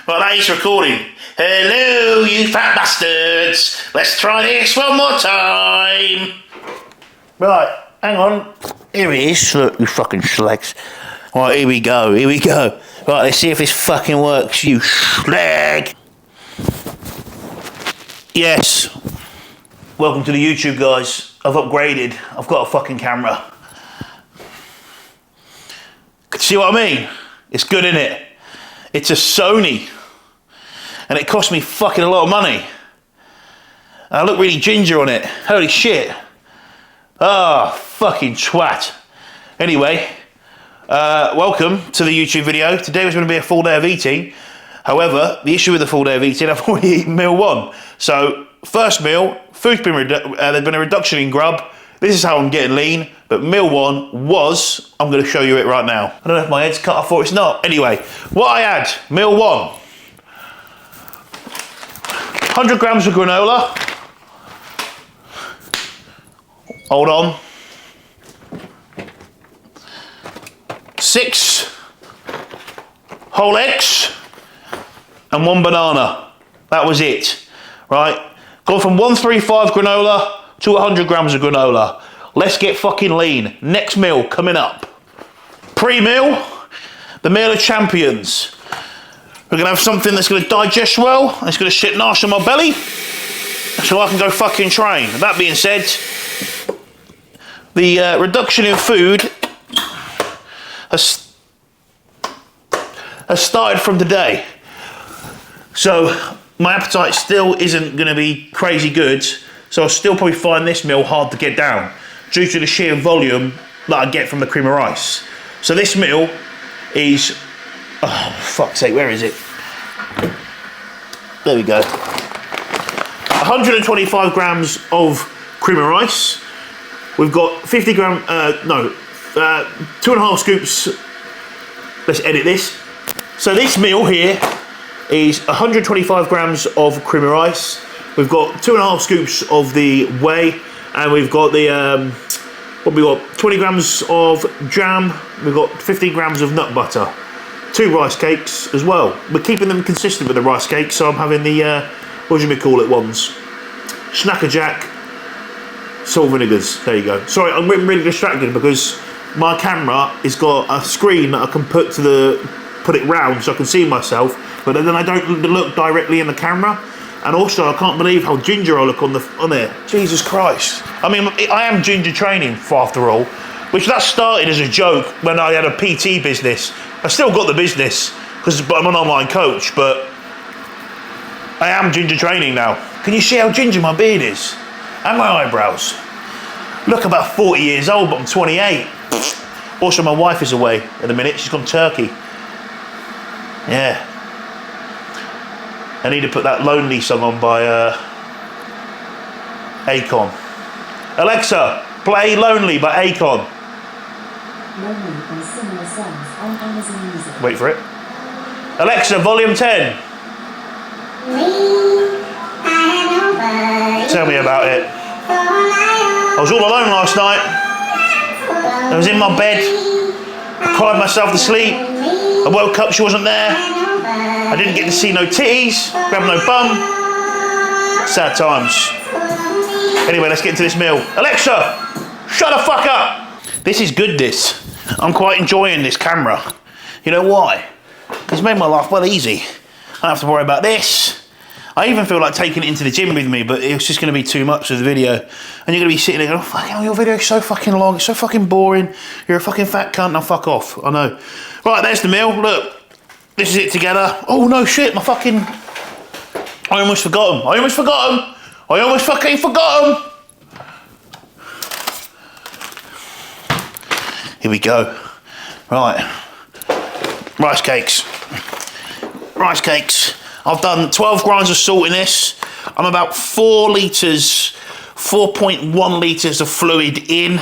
Well, that is recording. Hello, you fat bastards. Let's try this one more time. Right, hang on. Here it is. Look, you fucking slags. Right, here we go. Right, let's see if this fucking works, you slag. Yes. Welcome to the YouTube, guys. I've upgraded. I've got a fucking camera. See what I mean? It's good, innit? It's a Sony. And it cost me fucking a lot of money. And I look really ginger on it. Holy shit. Ah, fucking twat. Anyway, welcome to the YouTube video. Today was going to be a full day of eating. However, the issue with the full day of eating, I've already eaten meal one. So, first meal, there's been a reduction in grub. This is how I'm getting lean, but meal one was, I'm going to show you it right now. I don't know if my head's cut, I thought it's not. Anyway, what I had, meal one. 100 grams of granola. Hold on. 6 whole eggs and 1 banana. That was it, right? Gone from 135 granola to 100 grams of granola. Let's get fucking lean. Next meal coming up. Pre-meal, the meal of champions. We're gonna have something that's gonna digest well, and it's gonna sit nice on my belly, so I can go fucking train. That being said, the reduction in food has started from today. So my appetite still isn't gonna be crazy good, so I'll still probably find this meal hard to get down due to the sheer volume that I get from the cream of rice. So this meal is, oh fuck's sake, where is it? There we go. 125 grams of cream of rice. We've got 50 gram, 2.5 scoops. Let's edit this. So this meal here is 125 grams of cream of rice. We've got 2.5 scoops of the whey, and we've got the, 20 grams of jam. We've got 50 grams of nut butter. 2 rice cakes as well. We're keeping them consistent with the rice cakes, so I'm having the, what do you call it, ones? Snacker Jack, salt vinegars. There you go. Sorry, I'm really distracted because my camera has got a screen that I can put it round so I can see myself, but then I don't look directly in the camera. And also, I can't believe how ginger I look on there. Jesus Christ. I mean, I am ginger training, after all, which that started as a joke when I had a PT business. I still got the business, because I'm an online coach, but I am ginger training now. Can you see how ginger my beard is? And my eyebrows? Look, about 40 years old, but I'm 28. Also, my wife is away at the minute. She's gone Turkey. Yeah. I need to put that Lonely song on by Akon. Alexa, play Lonely by Akon. Lonely and similar songs on Amazon Music. Wait for it. Alexa, volume 10. Tell me about it. I was all alone last night. I was in my bed. I cried myself to sleep. I woke up, she wasn't there. I didn't get to see no titties, grab no bum. Sad times. Anyway, let's get into this meal. Alexa, shut the fuck up. This is good, this. I'm quite enjoying this camera. You know why? It's made my life well easy. I don't have to worry about this. I even feel like taking it into the gym with me, but it's just going to be too much of the video. And you're going to be sitting there going, oh, fucking hell, your video is so fucking long, it's so fucking boring. You're a fucking fat cunt, now fuck off. I know. Right, there's the meal. Look. This is it together. Oh no shit, I almost forgot them. I almost fucking forgot them. Here we go. Right. Rice cakes. I've done 12 grams of salt in this. I'm about 4.1 litres of fluid in.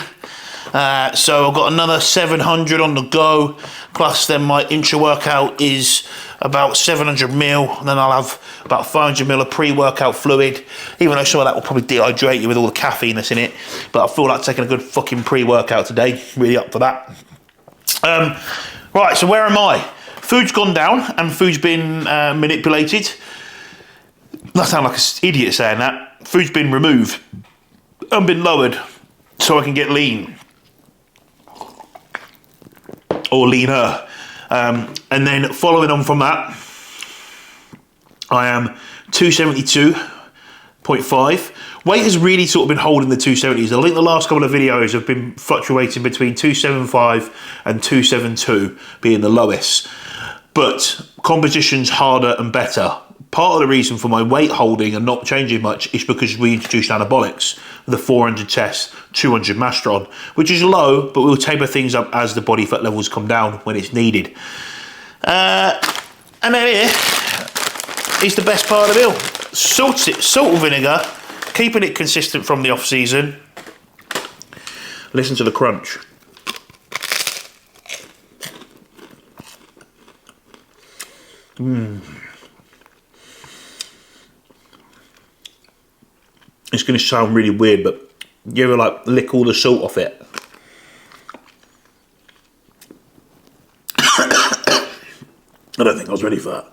So I've got another 700 on the go, plus then my intra workout is about 700 ml, and then I'll have about 500 ml of pre-workout fluid, even though some of that will probably dehydrate you with all the caffeine that's in it, but I feel like taking a good fucking pre-workout today, really up for that. Right, so where am I? food's gone down and food's been manipulated. I sound like an idiot saying that. Food's been removed and been lowered so I can get lean. Or leaner. And then following on from that, I am 272.5. Weight has really sort of been holding the 270s. I think the last couple of videos have been fluctuating between 275 and 272 being the lowest. But composition's harder and better. Part of the reason for my weight holding and not changing much is because we introduced anabolics, the 400 chest, 200 mastron, which is low, but we'll taper things up as the body fat levels come down when it's needed. And then here is the best part of the meal. Salt and vinegar, keeping it consistent from the off season. Listen to the crunch. It's going to sound really weird, but you ever like lick all the salt off it? I don't think I was ready for that.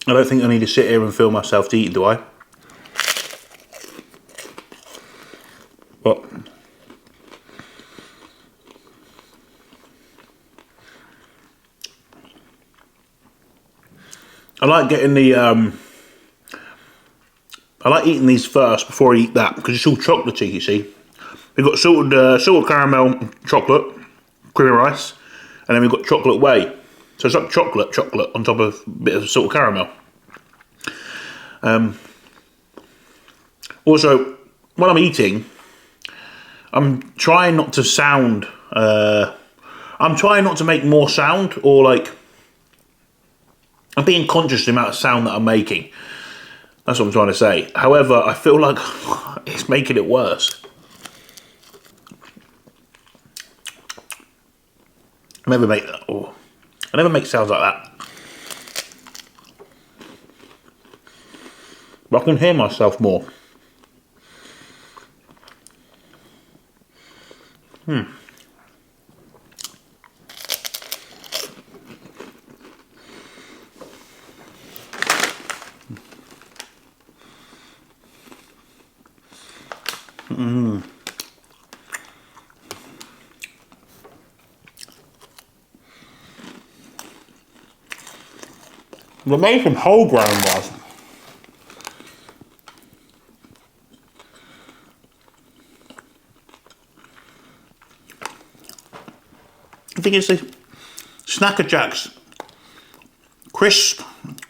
I don't think I need to sit here and film myself to eat, do I? What? I like getting the, I like eating these first before I eat that, because it's all chocolatey, you see. We've got salted caramel chocolate, creamy rice, and then we've got chocolate whey. So it's like chocolate on top of a bit of salted caramel. Also, when I'm eating, I'm trying not to sound, I'm trying not to make more sound, or like, I'm being conscious of the amount of sound that I'm making. That's what I'm trying to say. However, I feel like it's making it worse. I never make sounds like that. But I can hear myself more. They're made from whole grain rice. I think it's the Snacker Jacks crisp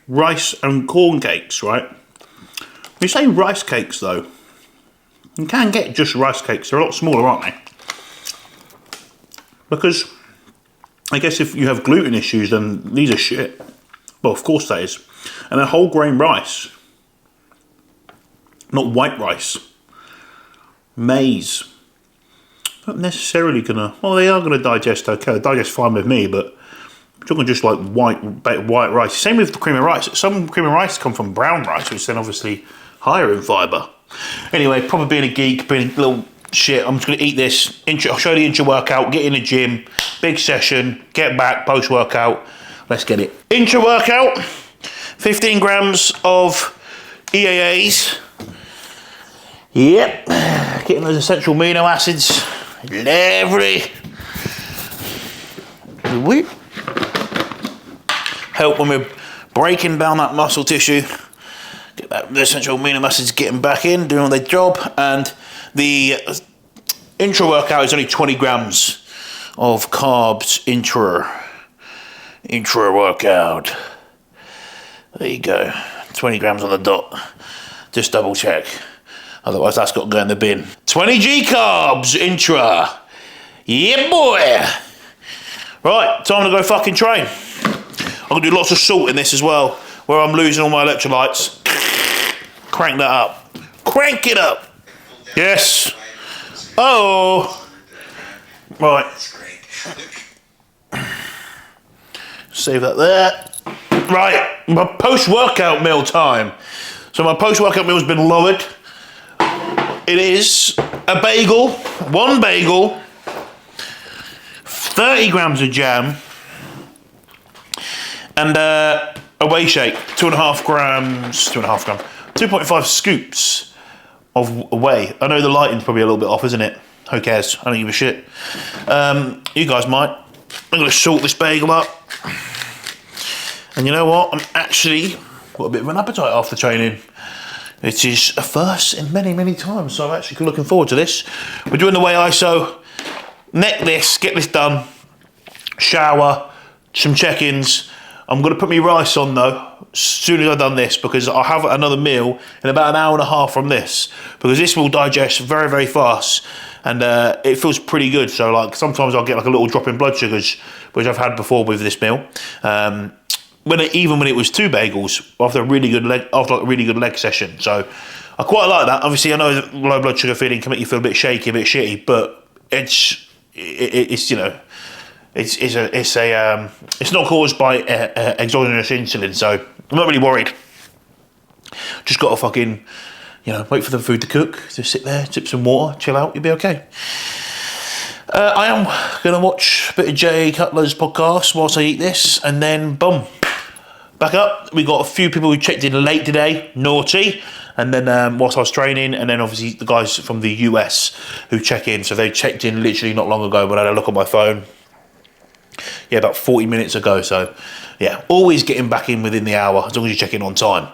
rice and corn cakes, right? When you say rice cakes though, you can get just rice cakes. They're a lot smaller, aren't they? Because I guess if you have gluten issues, then these are shit. Well, of course that is. And a whole grain rice, not white rice, maize. Not necessarily gonna, well, they are gonna digest okay, digest fine with me, but I'm talking just like white rice. Same with the cream of rice. Some cream of rice come from brown rice, which is then obviously higher in fibre. Anyway, probably being a geek, being a little shit, I'm just gonna eat this. I'll show you the intra workout, get in the gym, big session, get back, post workout. Let's get it. Intra workout, 15 grams of EAAs. Yep, getting those essential amino acids. Lovely. help when we're breaking down that muscle tissue. Get the essential amino acids getting back in, doing their job, and the intra workout is only 20 grams of carbs intra workout. There you go, 20 grams on the dot. Just double check, otherwise that's got to go in the bin. 20 G carbs intra. Yeah, boy. Right, time to go fucking train. I'm gonna do lots of salt in this as well, where I'm losing all my electrolytes. Crank that up. Crank it up. Yes. Oh. Right. Save that there. Right, my post-workout meal time. So my post-workout meal has been lowered. It is a bagel, one bagel, 30 grams of jam, and a whey shake, 2.5 grams, 2.5 scoops of whey. I know the lighting's probably a little bit off, isn't it? Who cares? I don't give a shit. You guys might. I'm going to salt this bagel up. And you know what? I'm actually got a bit of an appetite after training. It is a first in many, many times, so I'm actually looking forward to this. We're doing the whey ISO. Neck this, get this done. Shower, some check-ins. I'm going to put my rice on though, as soon as I've done this, because I'll have another meal in about an hour and a half from this, because this will digest very, very fast, and it feels pretty good. So like sometimes I'll get like a little drop in blood sugars, which I've had before with this meal. Even when it was 2 bagels after a really good leg session. So I quite like that. Obviously I know low blood sugar feeling can make you feel a bit shaky, a bit shitty, but it's you know, it's not caused by exogenous insulin, so I'm not really worried. Just got to fucking, you know, wait for the food to cook, just sit there, sip some water, chill out, you'll be okay. I am going to watch a bit of Jay Cutler's podcast whilst I eat this, and then boom, back up. We got a few people who checked in late today, naughty, and then whilst I was training, and then obviously the guys from the US who check in, so they checked in literally not long ago when I had a look on my phone. Yeah, about 40 minutes ago, so yeah, always getting back in within the hour, as long as you check in on time.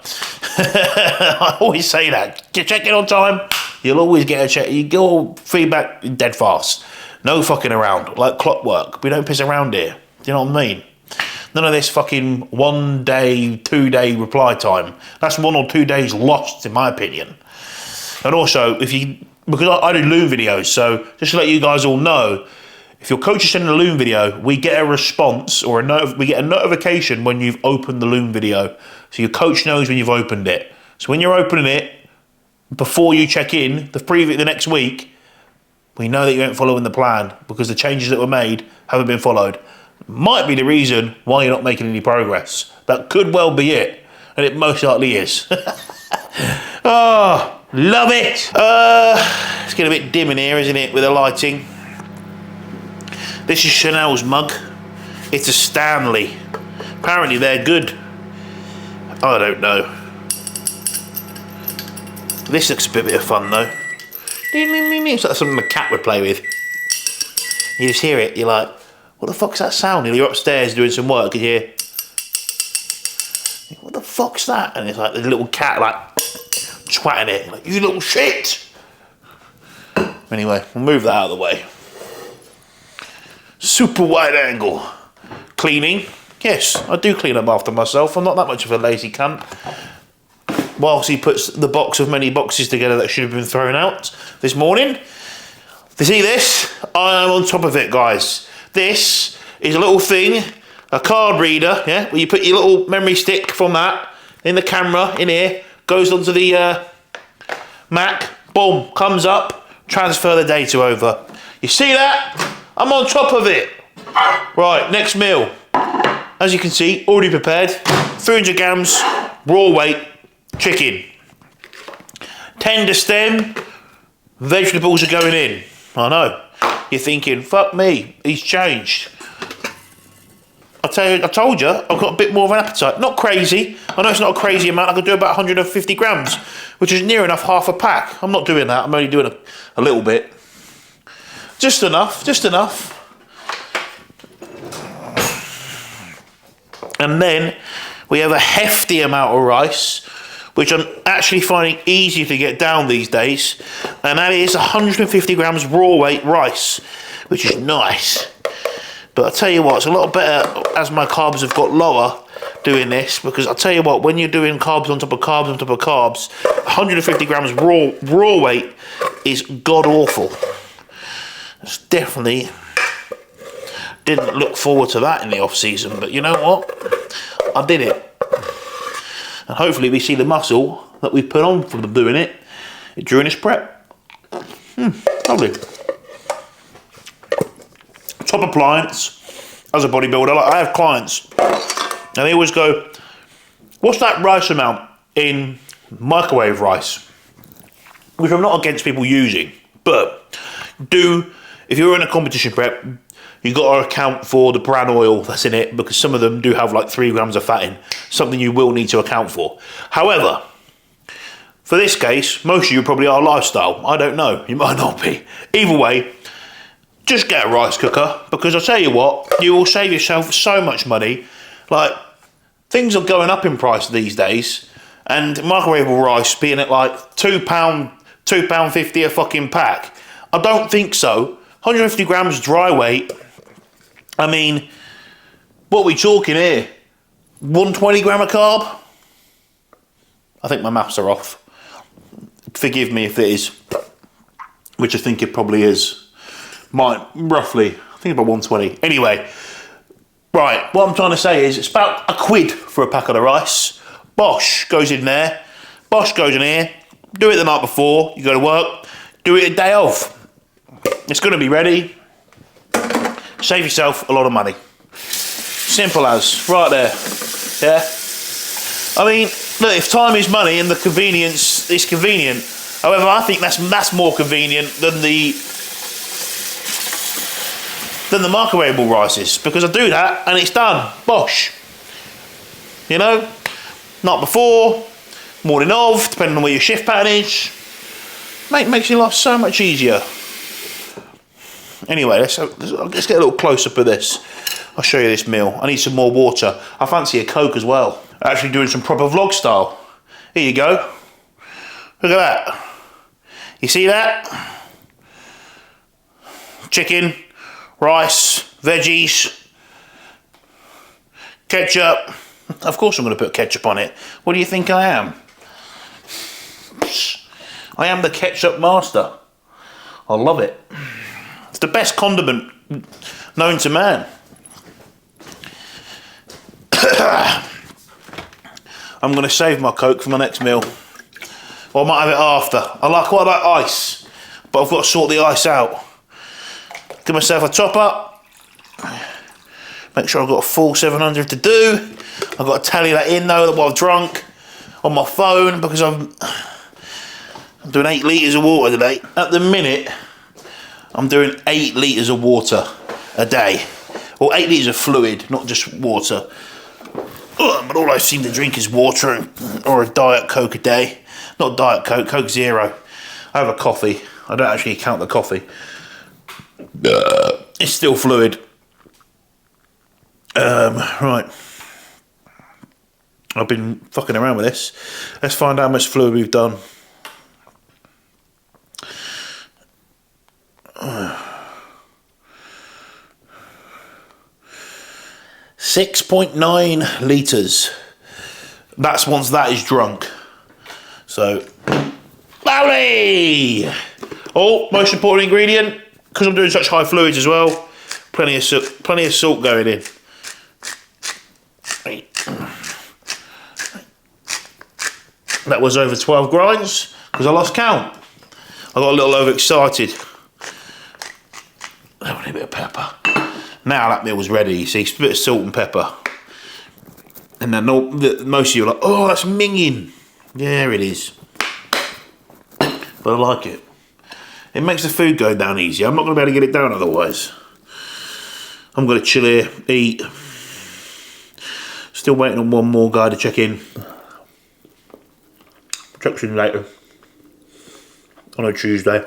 I always say that, you check in on time, you'll always get a check, you get all feedback dead fast. No fucking around, like clockwork. We don't piss around here, do you know what I mean? None of this fucking 1 day, 2 day reply time. That's 1 or 2 days lost, in my opinion. And also, because I do Loom videos, so just to let you guys all know, if your coach is sending a Loom video, we get a response or we get a notification when you've opened the Loom video. So your coach knows when you've opened it. So when you're opening it, before you check in, the next week, we know that you ain't following the plan because the changes that were made haven't been followed. Might be the reason why you're not making any progress. That could well be it. And it most likely is. Oh, love it. It's getting a bit dim in here, isn't it, with the lighting. This is Chanel's mug. It's a Stanley. Apparently they're good. I don't know. This looks a bit of fun though. It's like something a cat would play with. You just hear it, you're like, what the fuck's that sound? You're upstairs doing some work and you hear, what the fuck's that? And it's like there's a little cat like twatting it. Like, you little shit! Anyway, we'll move that out of the way. Super wide angle. Cleaning. Yes, I do clean up after myself. I'm not that much of a lazy cunt. Whilst he puts the box of many boxes together that should have been thrown out this morning. You see this? I am on top of it, guys. This is a little thing, a card reader, yeah, where you put your little memory stick from that in the camera, in here, goes onto the Mac, boom, comes up, transfer the data over. You see that? I'm on top of it. Right, next meal. As you can see, already prepared. 300 grams, raw weight, chicken. Tender stem, vegetables are going in. I know. You're thinking, fuck me, he's changed. I told you, I've got a bit more of an appetite. Not crazy. I know it's not a crazy amount. I could do about 150 grams, which is near enough half a pack. I'm not doing that. I'm only doing a little bit. Just enough, just enough. And then we have a hefty amount of rice, which I'm actually finding easier to get down these days. And that is 150 grams raw weight rice, which is nice. But I'll tell you what, it's a lot better as my carbs have got lower doing this, because I'll tell you what, when you're doing carbs on top of carbs on top of carbs, 150 grams raw weight is god awful. It's definitely didn't look forward to that in the off season, but you know what? I did it. And hopefully we see the muscle that we put on from doing it during this prep. Lovely. Top appliance as a bodybuilder. Like, I have clients and they always go, what's that rice amount in microwave rice? Which I'm not against people using, but if you're in a competition prep, you've got to account for the bran oil that's in it, because some of them do have like 3 grams of fat in, something you will need to account for. However, for this case, most of you probably are lifestyle. I don't know, you might not be. Either way, just get a rice cooker, because I'll tell you what, you will save yourself so much money. Like, things are going up in price these days, and microwavable rice being at like £2, £2.50 a fucking pack. I don't think so. 150 grams dry weight. I mean, what are we talking here? 120 gram of carb? I think my maths are off. Forgive me if it is, which I think it probably is. Roughly, I think about 120. Anyway, right, what I'm trying to say is it's about £1 for a pack of the rice. Bosh goes in there. Bosh goes in here. Do it the night before you go to work. Do it a day of. It's going to be ready. Save yourself a lot of money. Simple as, right there. Yeah. I mean, look, if time is money and the convenience is convenient. However, I think that's more convenient than the microwavable rices, because I do that and it's done. Bosh. You know, night before, morning of, depending on where your shift pattern is. Makes your life so much easier. Anyway, let's get a little close-up of this. I'll show you this meal. I need some more water. I fancy a Coke as well. Actually doing some proper vlog style. Here you go. Look at that. You see that? Chicken, rice, veggies, ketchup. Of course I'm going to put ketchup on it. What do you think I am? I am the ketchup master. I love it. It's the best condiment known to man. I'm going to save my Coke for my next meal. Or I might have it after. I quite like ice, but I've got to sort the ice out. Give myself a top up. Make sure I've got a full 700 to do. I've got to tally that in though, that what I've drunk on my phone, because I'm doing 8 litres of water today. At the minute, I'm doing 8 litres of water a day. Or 8 litres of fluid, not just water. But all I seem to drink is water or a Diet Coke a day. Not Diet Coke, Coke Zero. I have a coffee. I don't actually count the coffee. It's still fluid. Right. I've been fucking around with this. Let's find out how much fluid we've done. 6.9 litres. That's once that is drunk. So, lovely! Oh, most important ingredient, because I'm doing such high fluids as well, plenty of salt going in. That was over 12 grinds, because I lost count. I got a little overexcited. A bit of pepper. Now that meal was ready, you see, a bit of salt and pepper. And then most of you are like, oh, that's minging. Yeah, it is. But I like it. It makes the food go down easier. I'm not going to be able to get it down otherwise. I'm going to chill here, eat. Still waiting on one more guy to check in. Check in later. On a Tuesday.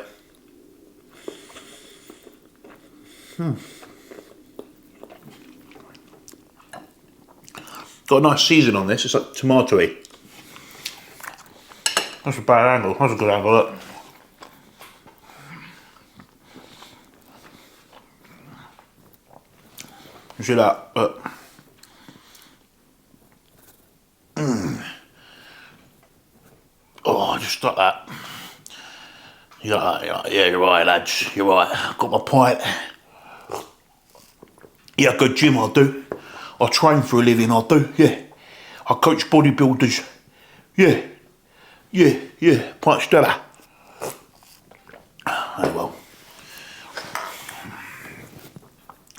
Got a nice season on this. It's like tomatoey. That's a bad angle. That's a good angle, look. You see that? Look. Oh, just like that. Yeah, you're right, lads. You're right. I've got my pint. Yeah, I go gym, I do. I train for a living, I do, yeah. I coach bodybuilders. Yeah. Pint Stella. Oh well.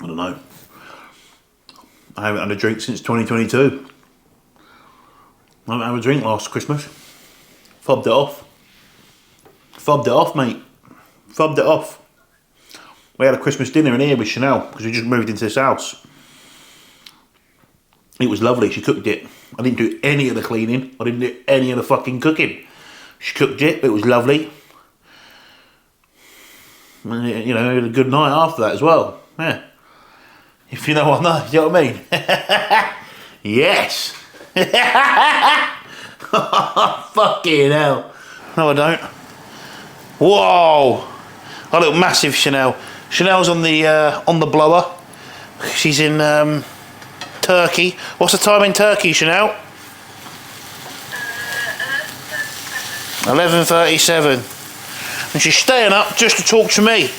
I don't know. I haven't had a drink since 2022. I haven't had a drink last Christmas. Fobbed it off. Fobbed it off, mate. Fobbed it off. We had a Christmas dinner in here with Chanel because we just moved into this house. It was lovely. She cooked it. I didn't do any of the cleaning. I didn't do any of the fucking cooking. She cooked it. It was lovely. And, you know, had a good night after that as well. Yeah. If you know what I know, you know what I mean? Yes. Fucking hell. No, I don't. Whoa. I look massive, Chanel. Chanel's on the blower. She's in Turkey. What's the time in Turkey, Chanel? 11:37. And she's staying up just to talk to me.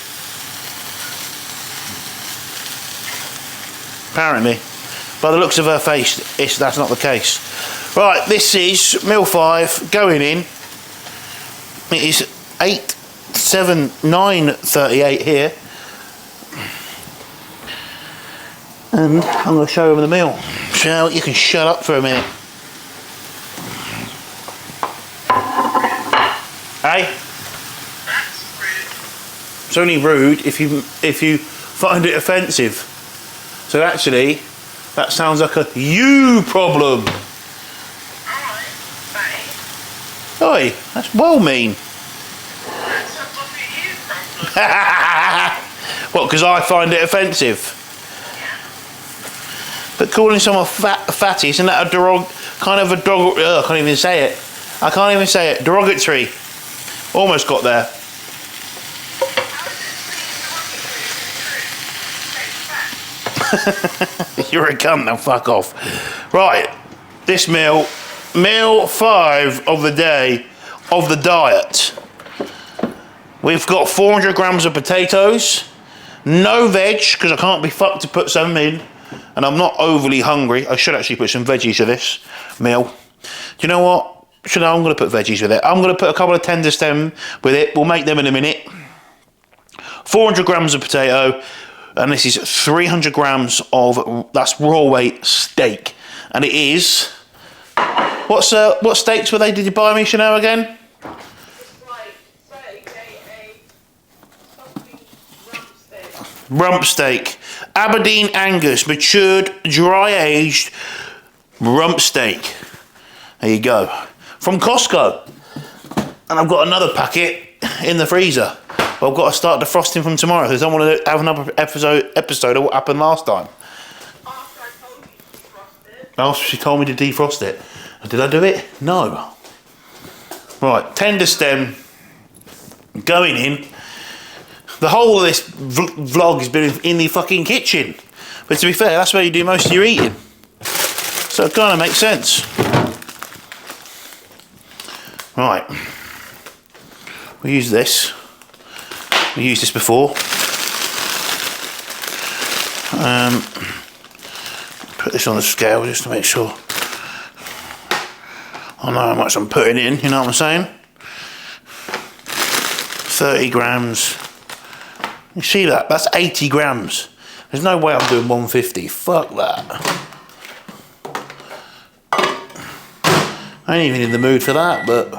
Apparently. By the looks of her face, that's not the case. Right, this is meal 5 going in. It is 9:38 here. And I'm going to show them the meal. So you can shut up for a minute. Hey? That's rude. It's only rude if you find it offensive. So actually, that sounds like a you problem. Alright, bye. Oi, that's well mean. That's a bloody you problem. What, because I find it offensive? Yeah. But calling someone fatty, isn't that a kind of a dog? I can't even say it. I can't even say it. Derogatory. Almost got there. You're a cunt now, fuck off. Right, this meal 5 of the day of the diet. We've got 400 grams of potatoes, no veg, because I can't be fucked to put some in, and I'm not overly hungry. I should actually put some veggies to this meal. Do you know what? I'm going to put veggies with it. I'm going to put a couple of tender stem with it. We'll make them in a minute. 400 grams of potato, and this is 300 grams of, that's raw weight steak. And it is, what steaks were they, did you buy me, Chanel, again? Rump steak. Aberdeen Angus, matured, dry-aged rump steak. There you go. From Costco. And I've got another packet in the freezer. But I've got to start defrosting from tomorrow because I don't want to have another episode of what happened last time. After I told you to defrost it. After she told me to defrost it. Did I do it? No. Right, tender stem going in. The whole of this vlog has been in the fucking kitchen. But to be fair, that's where you do most of your eating. So it kind of makes sense. Right. We use this. We used this before. Put this on the scale just to make sure I know how much I'm putting in, you know what I'm saying? 30 grams. You see that? That's 80 grams. There's no way I'm doing 150. Fuck that. I ain't even in the mood for that, but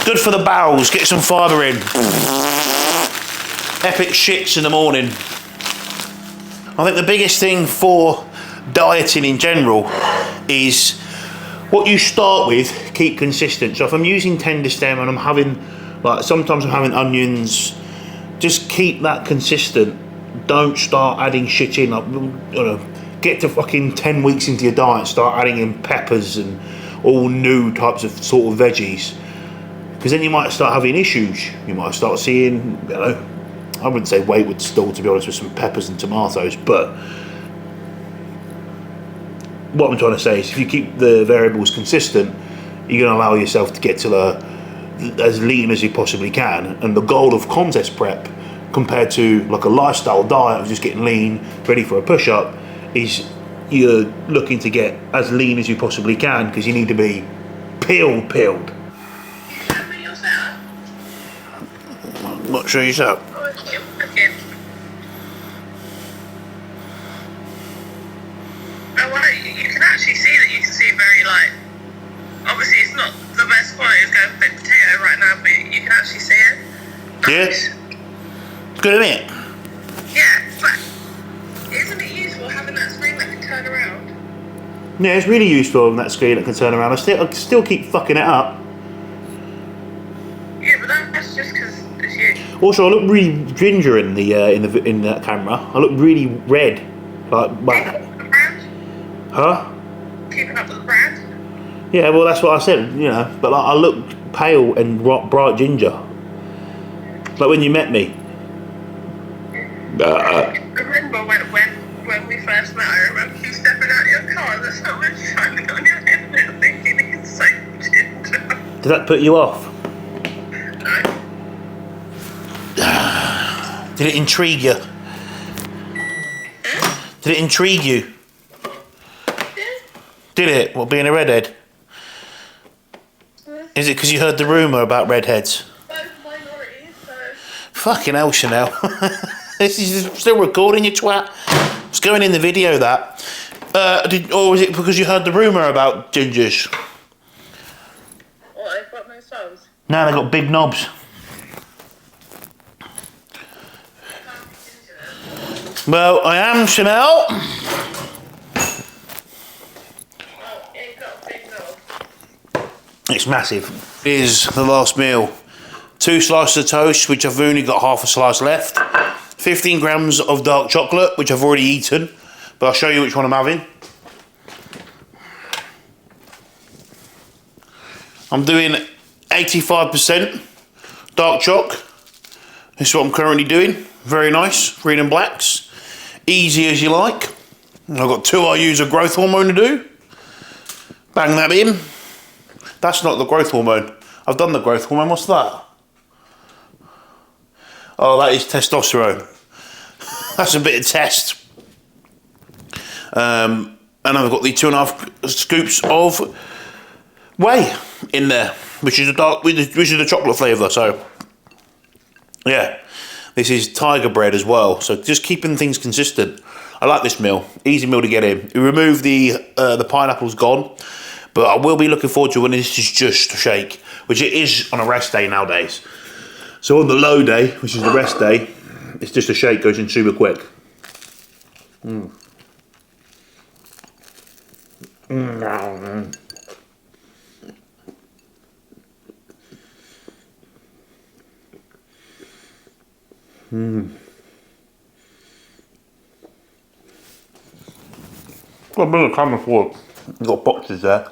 good for the bowels. Get some fibre in. Epic shits in the morning. I think the biggest thing for dieting in general is what you start with, keep consistent. So if I'm using tender stem and I'm having, like sometimes I'm having onions, just keep that consistent. Don't start adding shit in, like, you know, get to fucking 10 weeks into your diet, start adding in peppers and all new types of sort of veggies, because then you might start having issues. You might start seeing, you know, I wouldn't say weight would stall, to be honest, with some peppers and tomatoes, but what I'm trying to say is if you keep the variables consistent, you're going to allow yourself to get to as lean as you possibly can. And the goal of contest prep compared to like a lifestyle diet of just getting lean, ready for a push-up, is you're looking to get as lean as you possibly can, because you need to be peeled. You show me yourself. I'm not sure yourself. Oh, it's you cooking. Oh, wow, you can actually see that. You can see very, like, obviously it's not the best quality of going bit potato right now, but you can actually see it. Yes. Good, isn't it? Yeah, but isn't it useful having that screen that can turn around? Yeah, it's really useful having that screen that can turn around. I still keep fucking it up. Yeah, but that's just because it's you. Also, I look really ginger in that camera. I look really red, like The brand? huh? Keeping up with the brand? Yeah, well, that's what I said, you know. But like, I look pale and bright ginger, like when you met me. Remember when we first met, I remember you stepping out of your car and there's someone shining on your head and you're thinking it's so ginger. Did that put you off? No. Did it intrigue you? Did it intrigue you? Did it? What, being a redhead? Is it because you heard the rumour about redheads? Both minorities, so... Fucking hell, Chanel. This is still recording, you twat. It's going in the video, that. Or was it because you heard the rumour about gingers? What, they've got no souls? No, they got big knobs. Well, I am Chanel. Oh, yeah, you've got a big nose. It's massive. Here's the last meal. 2 slices of toast, which I've only got half a slice left. 15 grams of dark chocolate, which I've already eaten, but I'll show you which one I'm having. I'm doing 85% dark choc. This is what I'm currently doing. Very nice, green and blacks. Easy as you like. And I've got 2 IUs of growth hormone to do. Bang that in. That's not the growth hormone. I've done the growth hormone. What's that? Oh, that is testosterone. That's a bit of test. And I've got the 2.5 scoops of whey in there, which is the chocolate flavour. So, yeah, this is tiger bread as well. So just keeping things consistent. I like this meal. Easy meal to get in. We remove the pineapple's gone, but I will be looking forward to when this is just a shake, which it is on a rest day nowadays. So on the low day, which is the rest day, it's just a shake, goes in super quick. Mm. Mm. Mm. Got a bit of camera forward. Got boxes there.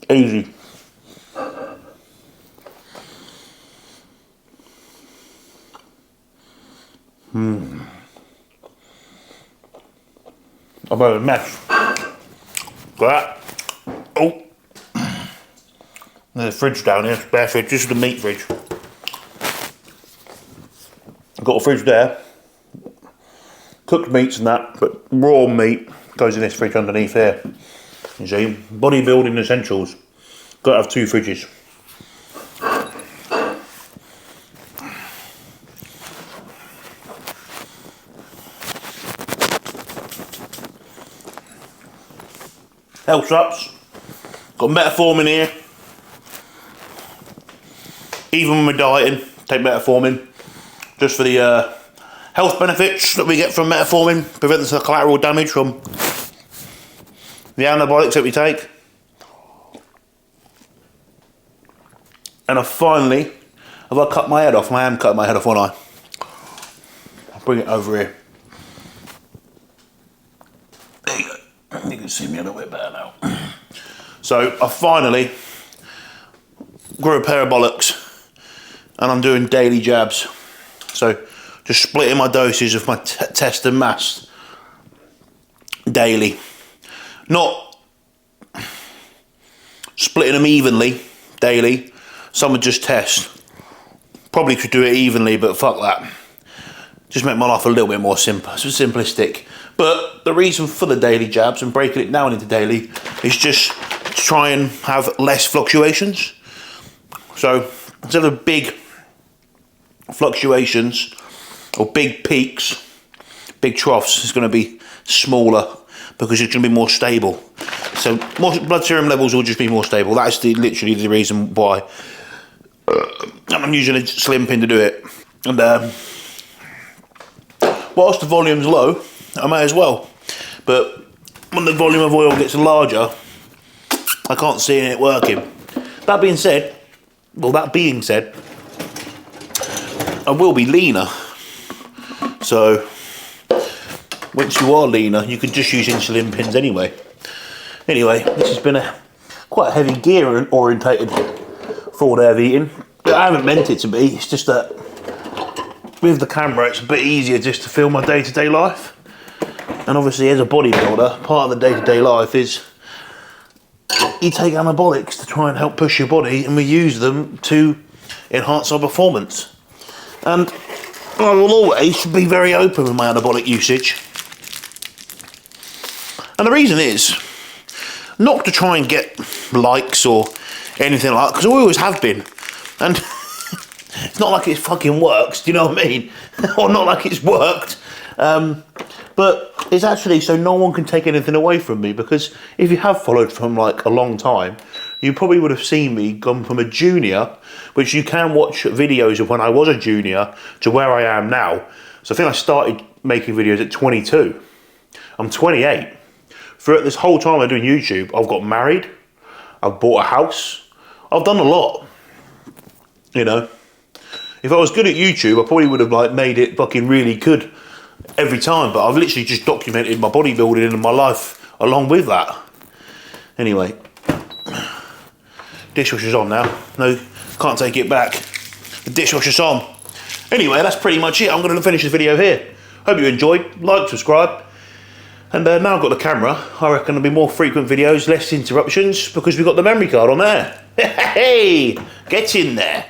Easy. I've got a mess. Got that. Oh. There's a fridge down here, spare fridge. This is the meat fridge. I've got a fridge there. Cooked meats and that, but raw meat goes in this fridge underneath here. You see, bodybuilding essentials. Got to have 2 fridges. Health ups. Got metformin here. Even when we're dieting, take metformin. Just for the health benefits that we get from metformin. Prevents the collateral damage from the antibiotics that we take. And I finally Have I cut my head off? I am cutting my head off, aren't I? I'll bring it over here. There you go. You can see me a little bit better now. So I finally grew a pair of bollocks and I'm doing daily jabs. So just splitting my doses of my test and mass daily. Not splitting them evenly daily. Some would just test. Probably could do it evenly, but fuck that. Just make my life a little bit more simplistic. But the reason for the daily jabs and breaking it down into daily is just to try and have less fluctuations. So instead of big fluctuations or big peaks, big troughs, it's going to be smaller because it's going to be more stable. So more blood serum levels will just be more stable. That's literally the reason why I'm using a slim pin to do it. And whilst the volume's low, I may as well. But when the volume of oil gets larger, I can't see it working. That being said, I will be leaner. So once you are leaner, you can just use insulin pins anyway. Anyway, this has been quite a heavy gear orientated forward air eating. I haven't meant it to be, it's just that with the camera it's a bit easier just to film my day-to-day life. And obviously as a bodybuilder, part of the day-to-day life is you take anabolics to try and help push your body, and we use them to enhance our performance. And I will always be very open with my anabolic usage. And the reason is not to try and get likes or anything like that, because I always have been. And it's not like it fucking works, do you know what I mean? Or not like it's worked. But it's actually so no one can take anything away from me, because if you have followed from like a long time, you probably would have seen me gone from a junior, which you can watch videos of when I was a junior, to where I am now. So I think I started making videos at 22. I'm 28. Throughout this whole time I'm doing YouTube, I've got married, I've bought a house, I've done a lot. You know, if I was good at YouTube, I probably would have like made it fucking really good every time, but I've literally just documented my bodybuilding and my life along with that. Anyway, dishwasher's on now. No, can't take it back. The dishwasher's on. Anyway, that's pretty much it. I'm going to finish this video here. Hope you enjoyed. Like, subscribe. And now I've got the camera, I reckon there'll be more frequent videos, less interruptions, because we've got the memory card on there. Hey, get in there.